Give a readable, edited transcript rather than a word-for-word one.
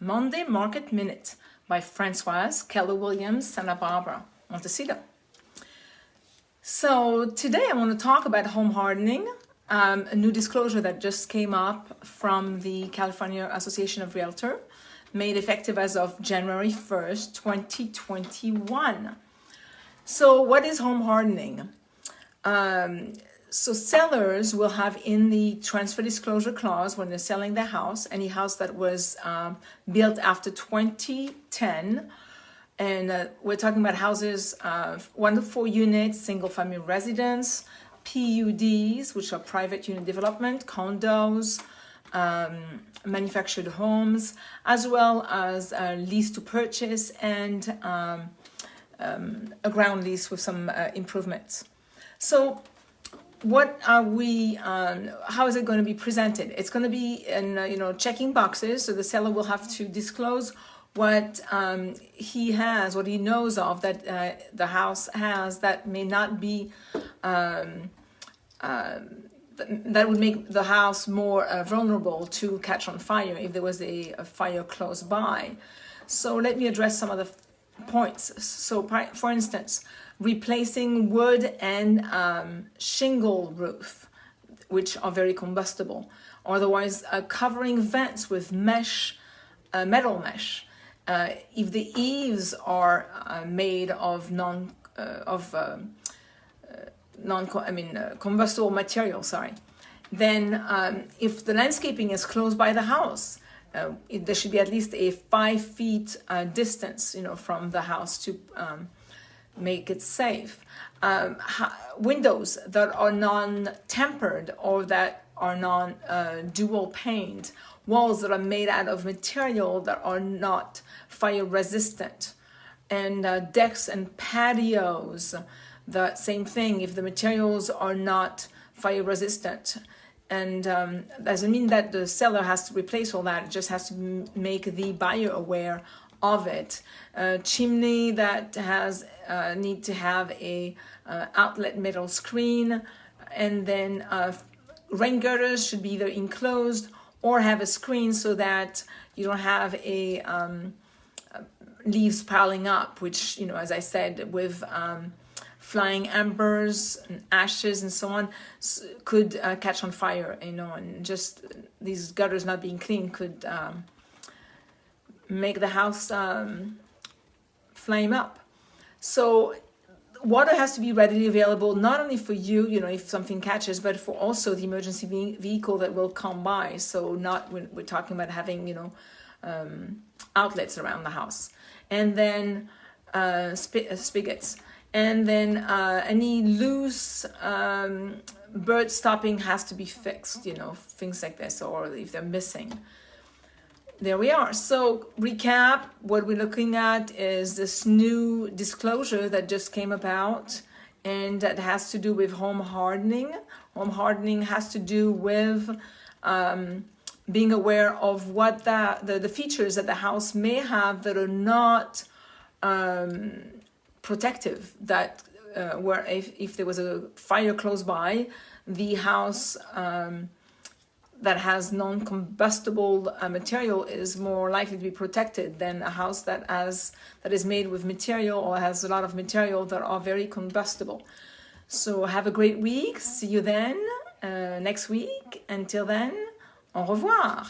Monday Market Minute by Francewas, Keller Williams, Santa Barbara, Montecito. So today I want to talk about home hardening, a new disclosure that just came up from the California Association of Realtors, made effective as of January 1st, 2021. So what is home hardening? So sellers will have in the transfer disclosure clause when they're selling their house, any house that was built after 2010, and we're talking about houses, 1 to 4 units, single family residence, PUDs, which are private unit development, condos, manufactured homes, as well as lease to purchase and a ground lease with some improvements. So what are we, how is it going to be presented? It's going to be in, checking boxes. So the seller will have to disclose what he has, what he knows of that the house has that may not be, that would make the house more vulnerable to catch on fire if there was a fire close by. So let me address some of the points. So for instance, replacing wood and shingle roof, which are very combustible. Otherwise, covering vents with mesh, metal mesh. If the eaves are made of combustible material, then if the landscaping is close by the house, there should be at least a 5 feet distance, from the house to make it safe. Windows that are non-tempered or that are non-dual paned, walls that are made out of material that are not fire resistant, and decks and patios, the same thing if the materials are not fire resistant. And doesn't mean that the seller has to replace all that, it just has to make the buyer aware of it. Chimney that has need to have a outlet metal screen, and then rain gutters should be either enclosed or have a screen so that you don't have a leaves piling up, which, as I said, with flying embers and ashes and so on, could catch on fire, and just these gutters not being clean could make the house flame up. So water has to be readily available, not only for you, if something catches, but for also the emergency vehicle that will come by. So not when we're talking about having, outlets around the house. And then spigots. And then any loose bird stopping has to be fixed, things like this, or if they're missing. There we are. So recap, what we're looking at is this new disclosure that just came about, and that has to do with home hardening. Home hardening has to do with being aware of what the features that the house may have that are not protective, that where if there was a fire close by, the house that has non-combustible material is more likely to be protected than a house that is made with material or has a lot of material that are very combustible. So have a great week. See you then next week. Until then, au revoir.